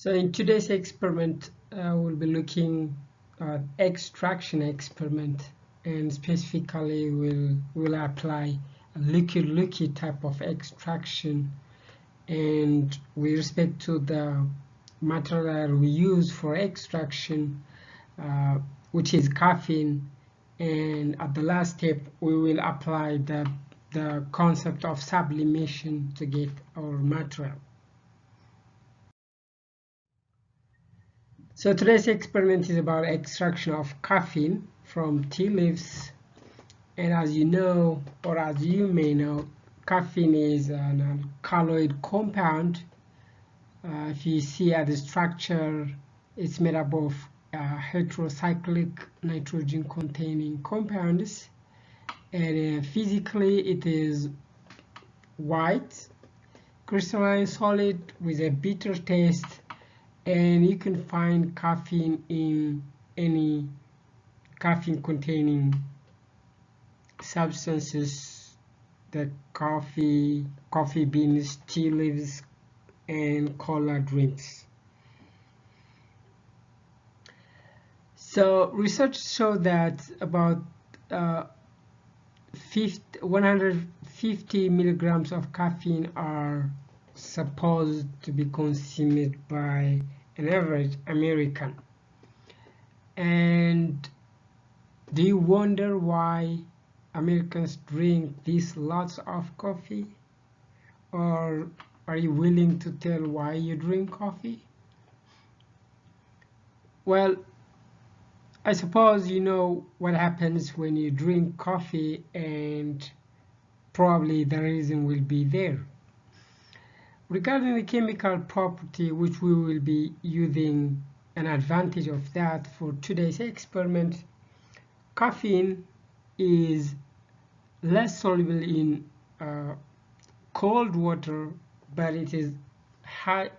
So in today's experiment, we'll be looking at extraction experiment, and specifically we'll apply a liquid type of extraction, and with respect to the material we use for extraction, which is caffeine. And at the last step, we will apply the concept of sublimation to get our material. So today's experiment is about extraction of caffeine from tea leaves. And as you know, or as you may know, caffeine is an alkaloid compound. If you see at the structure, it's made up of heterocyclic nitrogen containing compounds. And physically, it is white, crystalline solid with a bitter taste. And you can find caffeine in any caffeine containing substances, the coffee beans, tea leaves, and cola drinks. So research showed that about 150 milligrams of caffeine are supposed to be consumed by an average American. And do you wonder why Americans drink these lots of coffee? Or are you willing to tell why you drink coffee? Well, I suppose you know what happens when you drink coffee, and probably the reason will be there. Regarding the chemical property, which we will be using an advantage of that for today's experiment, caffeine is less soluble in cold water, but it is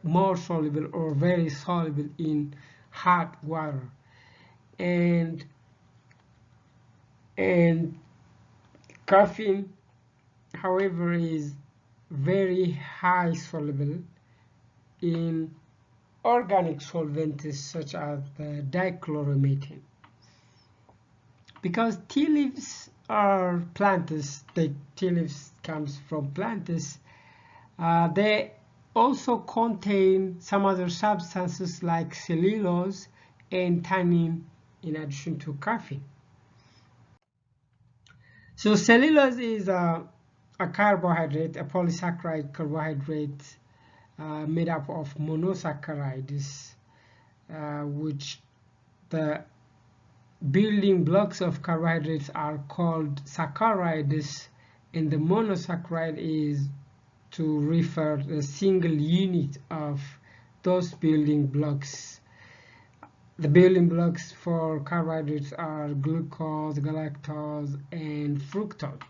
more soluble or very soluble in hot water. And caffeine, however, is very high soluble in organic solvents such as the dichloromethane. Because tea leaves are plants, the tea leaves comes from plants, they also contain some other substances like cellulose and tannin in addition to caffeine. So cellulose is a carbohydrate, a polysaccharide carbohydrate made up of monosaccharides, which the building blocks of carbohydrates are called saccharides, and the monosaccharide is to refer to a single unit of those building blocks. The building blocks for carbohydrates are glucose, galactose, and fructose.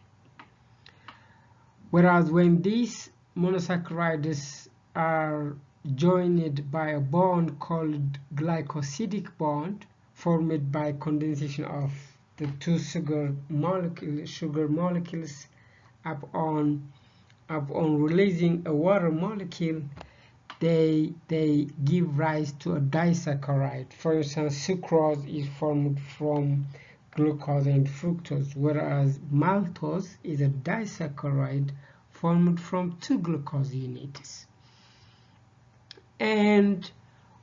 Whereas when these monosaccharides are joined by a bond called glycosidic bond, formed by condensation of the two sugar molecules upon releasing a water molecule, they give rise to a disaccharide. For instance, sucrose is formed from glucose and fructose, whereas maltose is a disaccharide formed from two glucose units. And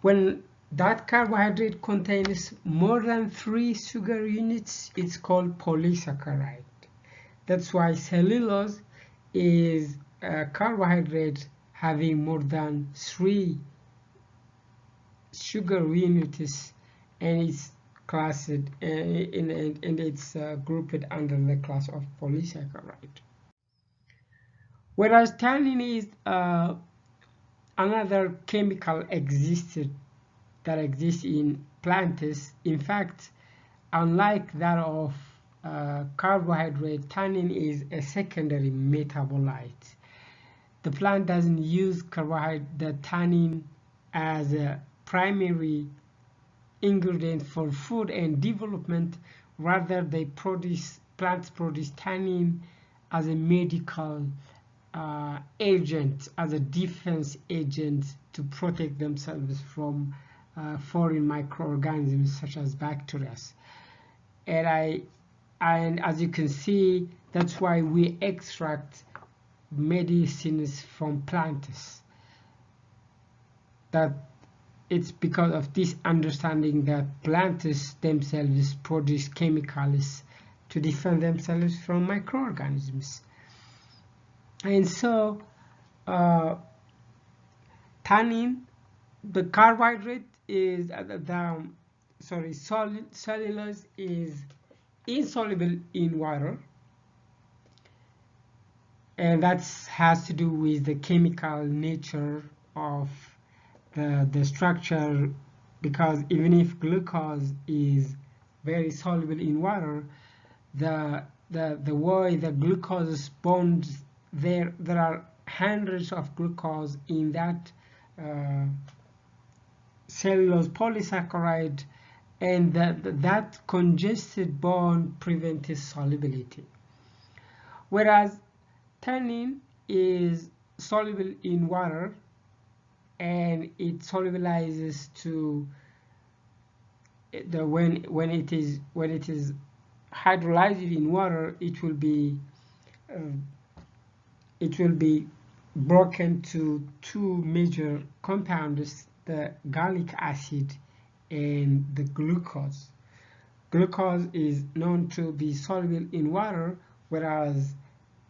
when that carbohydrate contains more than 3 sugar units, it's called polysaccharide. That's why cellulose is a carbohydrate having more than 3 sugar units, and it's classed and it's grouped under the class of polysaccharide. Whereas tannin is another chemical that exists in plants. In fact, unlike that of carbohydrate, tannin is a secondary metabolite. The plant doesn't use the tannin as a primary ingredient for food and development. Rather, plants produce tannin as a medical agent, as a defense agent to protect themselves from foreign microorganisms such as bacteria. And as you can see, that's why we extract medicines from plants. That it's because of this understanding that plants themselves produce chemicals to defend themselves from microorganisms. And so tannin, the carbohydrate is cellulose is insoluble in water, and that has to do with the chemical nature of the structure, because even if glucose is very soluble in water, the way the glucose bonds, there are hundreds of glucose in that cellulose polysaccharide, and that congested bond prevents solubility. Whereas tannin is soluble in water, and it solubilizes to when it is hydrolyzed in water, it will be broken to two major compounds, the gallic acid and the glucose. Glucose is known to be soluble in water, whereas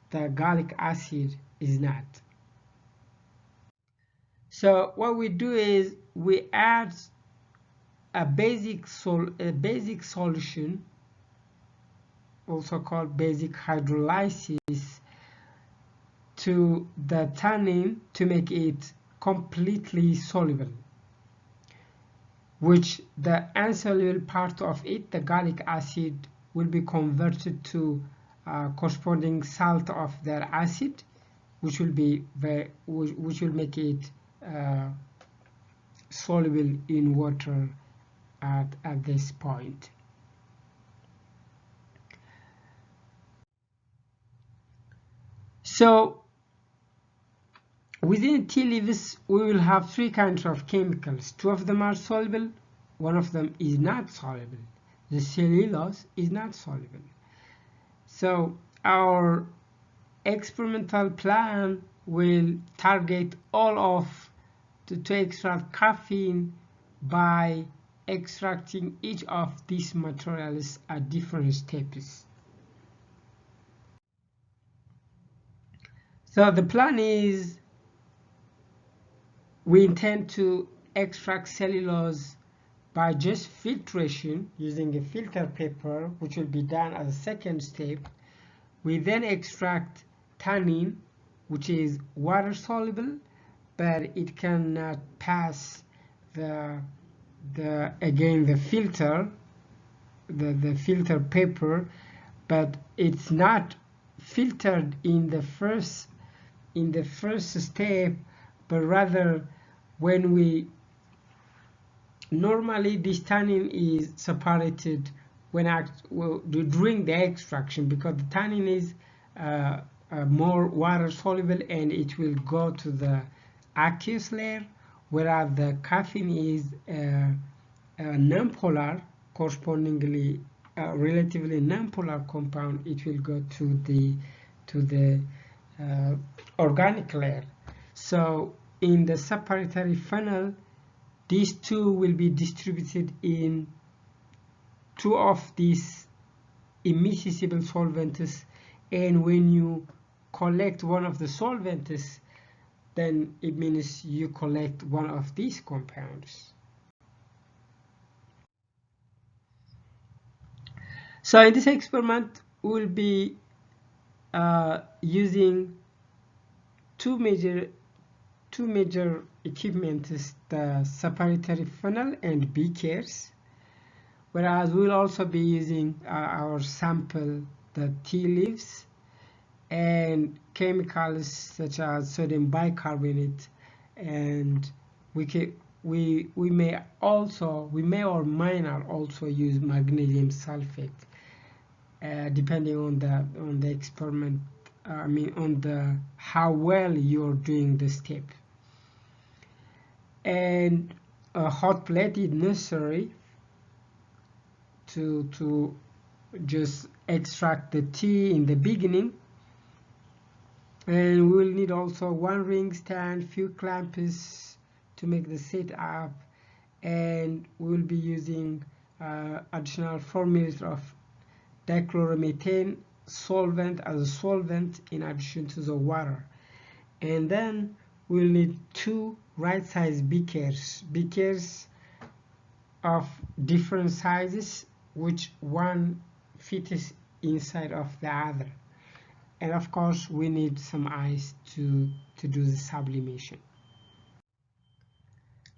the gallic acid is not. So what we do is we add a basic solution, also called basic hydrolysis, to the tannin to make it completely soluble, which the insoluble part of it, the gallic acid, will be converted to corresponding salt of their acid, which will make it soluble in water at this point. So within tea leaves, we will have three kinds of chemicals. Two of them are soluble, one of them is not soluble. The cellulose is not soluble. So our experimental plan will target all of to extract caffeine by extracting each of these materials at different steps. So the plan is we intend to extract cellulose by just filtration using a filter paper, which will be done as a second step. We then extract tannin, which is water soluble, but it cannot pass the filter paper, but it's not filtered in the first step, but rather when we normally this tannin is separated during the extraction, because the tannin is more water soluble and it will go to the aqueous layer, whereas the caffeine is nonpolar, correspondingly relatively nonpolar compound. It will go to the organic layer. So in the separatory funnel, these two will be distributed in two of these immiscible solvents, and when you collect one of the solvents, then it means you collect one of these compounds. So in this experiment, we'll be using two major equipments, the separatory funnel and beakers, whereas we'll also be using our sample, the tea leaves, and chemicals such as sodium bicarbonate, and we may or may not also use magnesium sulfate, depending on the experiment on the how well you're doing the step. And a hot plate is necessary to just extract the tea in the beginning. And we will need also one ring stand, few clamps to make the setup, and we will be using additional 4 ml of dichloromethane solvent as a solvent in addition to the water. And then we'll need 2 right size beakers of different sizes, which one fits inside of the other. And of course we need some ice to do the sublimation.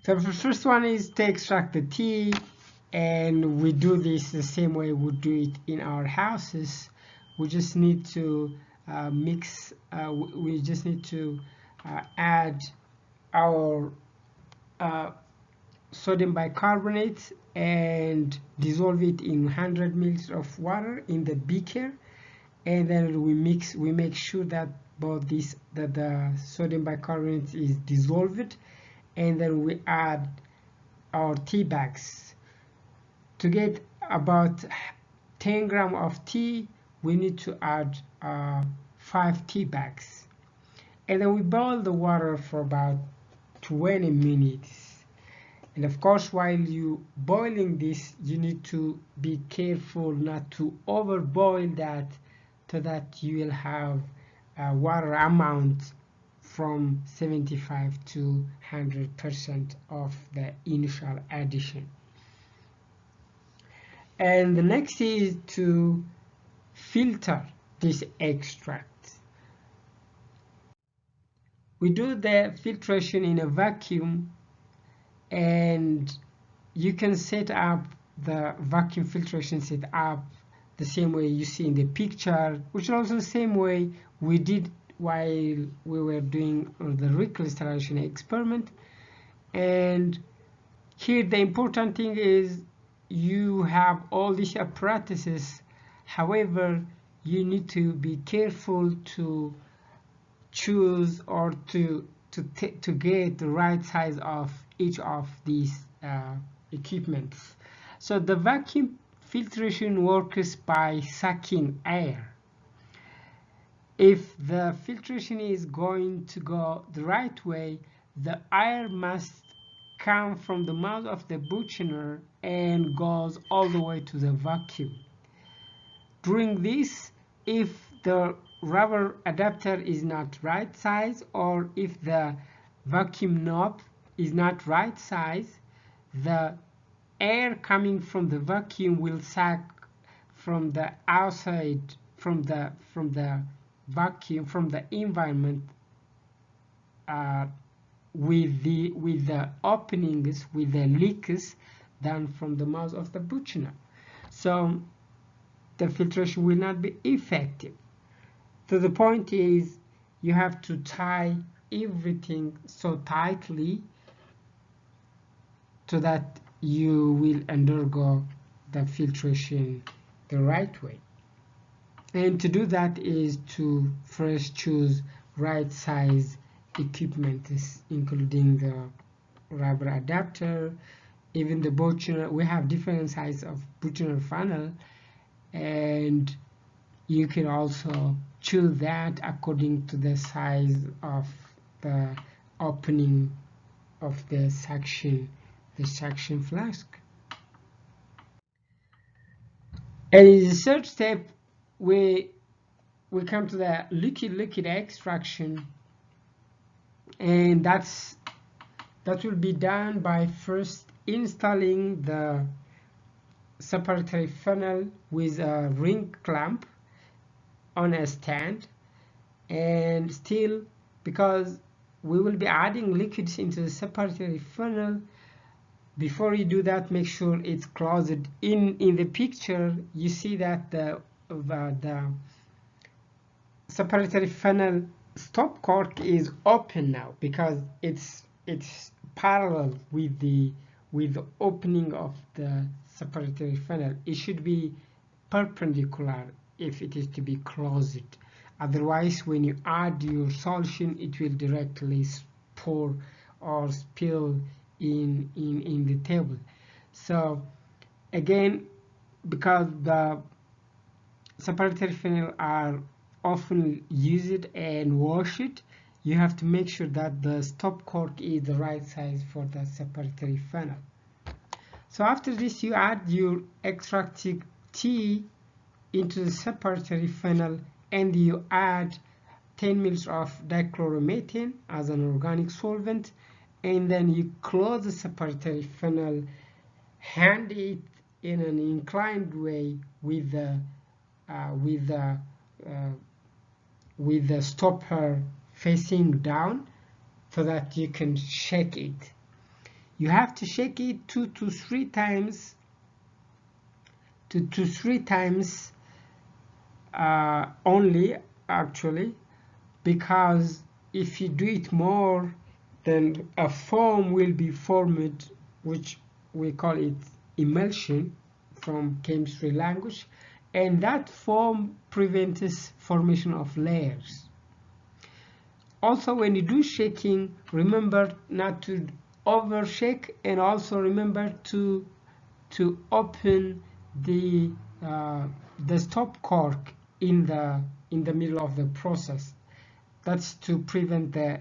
So the first one is to extract the tea, and we do this the same way we do it in our houses. We just need to we just need to add our sodium bicarbonate and dissolve it in 100 ml of water in the beaker, and then we make sure that the sodium bicarbonate is dissolved, and then we add our tea bags. To get about 10 grams of tea, we need to add 5 tea bags, and then we boil the water for about 20 minutes. And of course, while you boiling this, you need to be careful not to overboil that, so that you will have a water amount from 75 to 100% of the initial addition. And the next is to filter this extract. We do the filtration in a vacuum, and you can set up the vacuum filtration setup the same way you see in the picture, which is also the same way we did while we were doing the recrystallization experiment. And here the important thing is you have all these apparatuses. However, you need to be careful to choose or to get the right size of each of these equipments. So the vacuum filtration works by sucking air. If the filtration is going to go the right way, the air must come from the mouth of the butcher and goes all the way to the vacuum. During this, if the rubber adapter is not right size, or if the vacuum knob is not right size, the air coming from the vacuum will suck from the outside, from the vacuum, from the environment, with the openings, with the leaks done from the mouth of the butcher. So the filtration will not be effective. So the point is, you have to tie everything so tightly so that you will undergo the filtration the right way. And to do that is to first choose right size equipment, including the rubber adapter, even the butcher. We have different sizes of butcher funnel, and you can also choose that according to the size of the opening of the suction flask. And in the third step, we come to the liquid extraction, and that will be done by first installing the separatory funnel with a ring clamp on a stand. And still, because we will be adding liquids into the separatory funnel, before you do that, make sure it's closed. In the picture, you see that the separatory funnel stop cork is open now, because it's parallel with the opening of the separatory funnel. It should be perpendicular if it is to be closed. Otherwise, when you add your solution, it will directly pour or spill in the table. So again, because the separatory funnel are often used and washed, you have to make sure that the stop cork is the right size for the separatory funnel. So after this, you add your extracted tea into the separatory funnel, and you add 10 ml of dichloromethane as an organic solvent, and then you close the separatory funnel, hand it in an inclined way with the stopper facing down, so that you can shake it. You have to shake it 2 to 3 times only, actually, because if you do it more, then a foam will be formed, which we call it emulsion from chemistry language, and that foam prevents formation of layers. Also, when you do shaking, remember not to overshake, and also remember to open the stop cork in the middle of the process. That's to prevent the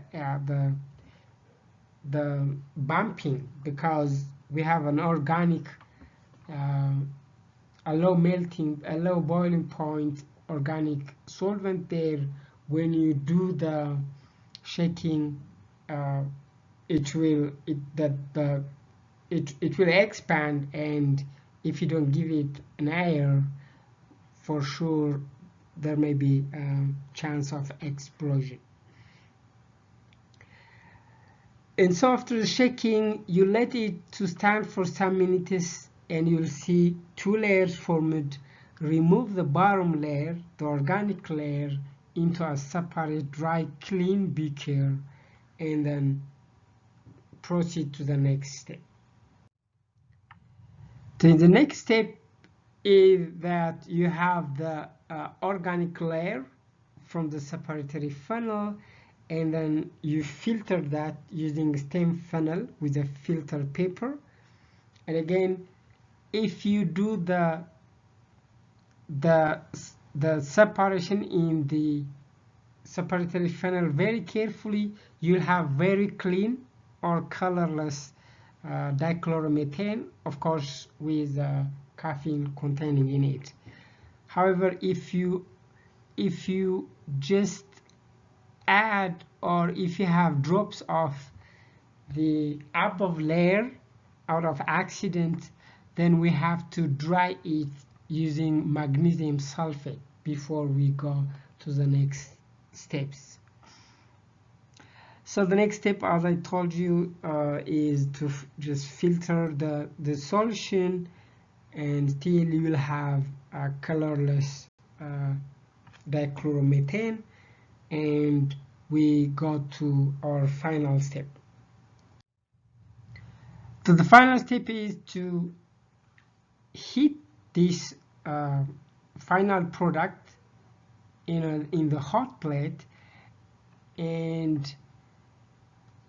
bumping, because we have an organic a low boiling point organic solvent there. When you do the shaking, it will expand, and if you don't give it an air, for sure there may be a chance of explosion. And so after the shaking, you let it to stand for some minutes, and you'll see 2 layers formed. Remove the bottom layer, the organic layer, into a separate dry clean beaker, and then proceed to the next step. Then the next step is that you have the organic layer from the separatory funnel, and then you filter that using stem funnel with a filter paper. And again, if you do the separation in the separatory funnel very carefully, you'll have very clean or colorless dichloromethane, of course, with caffeine containing in it. However, if you just add, or if you have drops of the above layer out of accident, then we have to dry it using magnesium sulfate before we go to the next steps. So the next step, as I told you, is to just filter the solution until you will have a colorless dichloromethane, and we go to our final step. So the final step is to heat this final product in the hot plate, and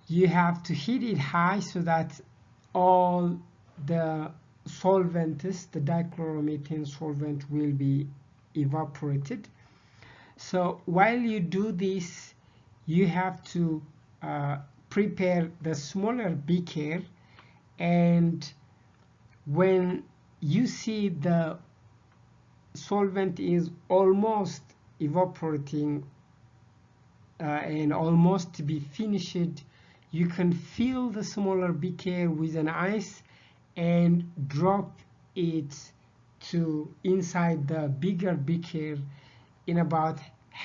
you have to heat it high so that all the solvents, the dichloromethane solvent, will be evaporated. So while you do this, you have to prepare the smaller beaker, and when you see the solvent is almost evaporating and almost to be finished, you can fill the smaller beaker with an ice and drop it to inside the bigger beaker in about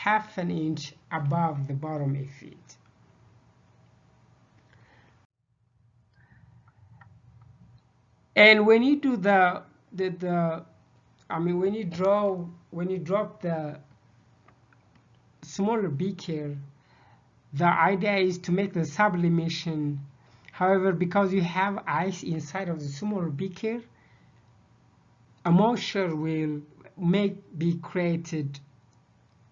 ½ an inch above the bottom of it. And when you do when you drop the smaller beaker, the idea is to make the sublimation. However, because you have ice inside of the smaller beaker, a moisture will be created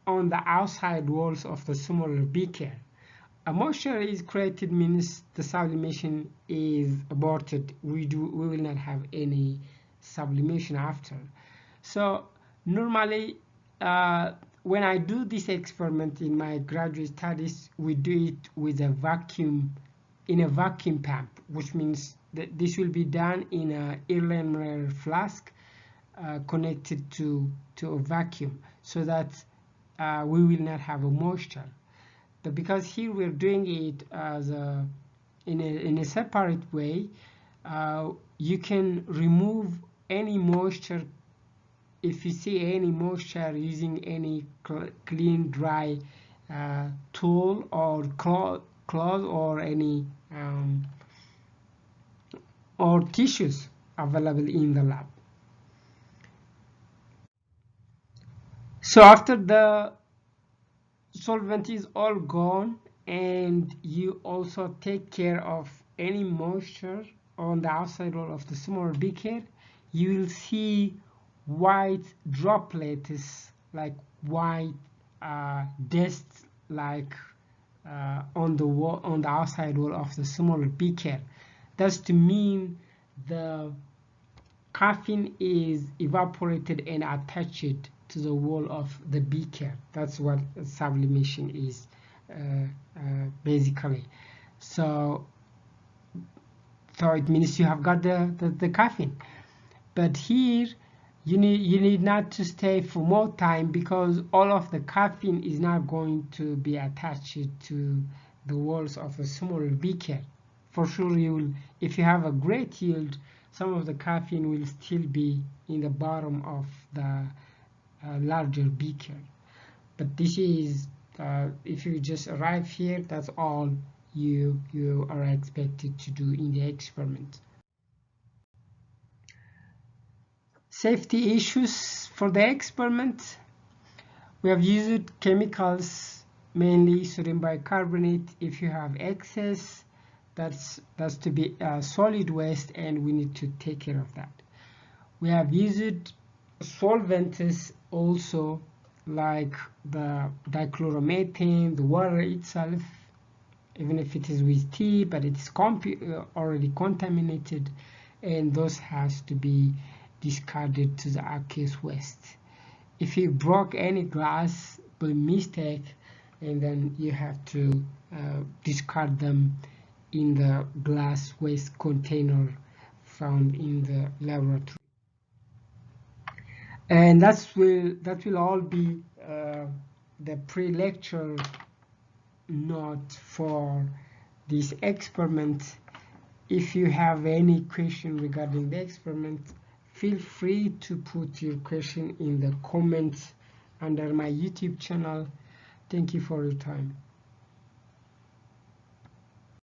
on the outside walls of the smaller beaker. A moisture is created means the sublimation is aborted. We will not have any sublimation after. So normally when I do this experiment in my graduate studies, we do it with a vacuum, in a vacuum pump, which means that this will be done in a Erlenmeyer flask connected to a vacuum, so that we will not have a moisture. But because here we're doing it as in a separate way, you can remove any moisture. If you see any moisture, using any clean dry tool or cloth or any or tissues available in the lab. So after the solvent is all gone and you also take care of any moisture on the outside wall of the small beaker, you will see white droplets, like white dust, like on the wall, on the outside wall of the smaller beaker. That's to mean the caffeine is evaporated and attached to the wall of the beaker. That's what sublimation is basically. So it means you have got the caffeine. But here you need not to stay for more time, because all of the caffeine is not going to be attached to the walls of a smaller beaker. For sure, you will, if you have a great yield, some of the caffeine will still be in the bottom of the larger beaker. But this is if you just arrive here, that's all you are expected to do in the experiment. Safety issues for the experiment: we have used chemicals, mainly sodium bicarbonate. If you have excess, that's to be solid waste, and we need to take care of that. We have used solvents also, like the dichloromethane, the water itself, even if it is with tea, but it's already contaminated, and those has to be discarded to the aqueous waste. If you broke any glass by mistake, and then you have to discard them in the glass waste container found in the laboratory. And that will all be the pre-lecture note for this experiment. If you have any question regarding the experiment, feel free to put your question in the comments under my YouTube channel. Thank you for your time.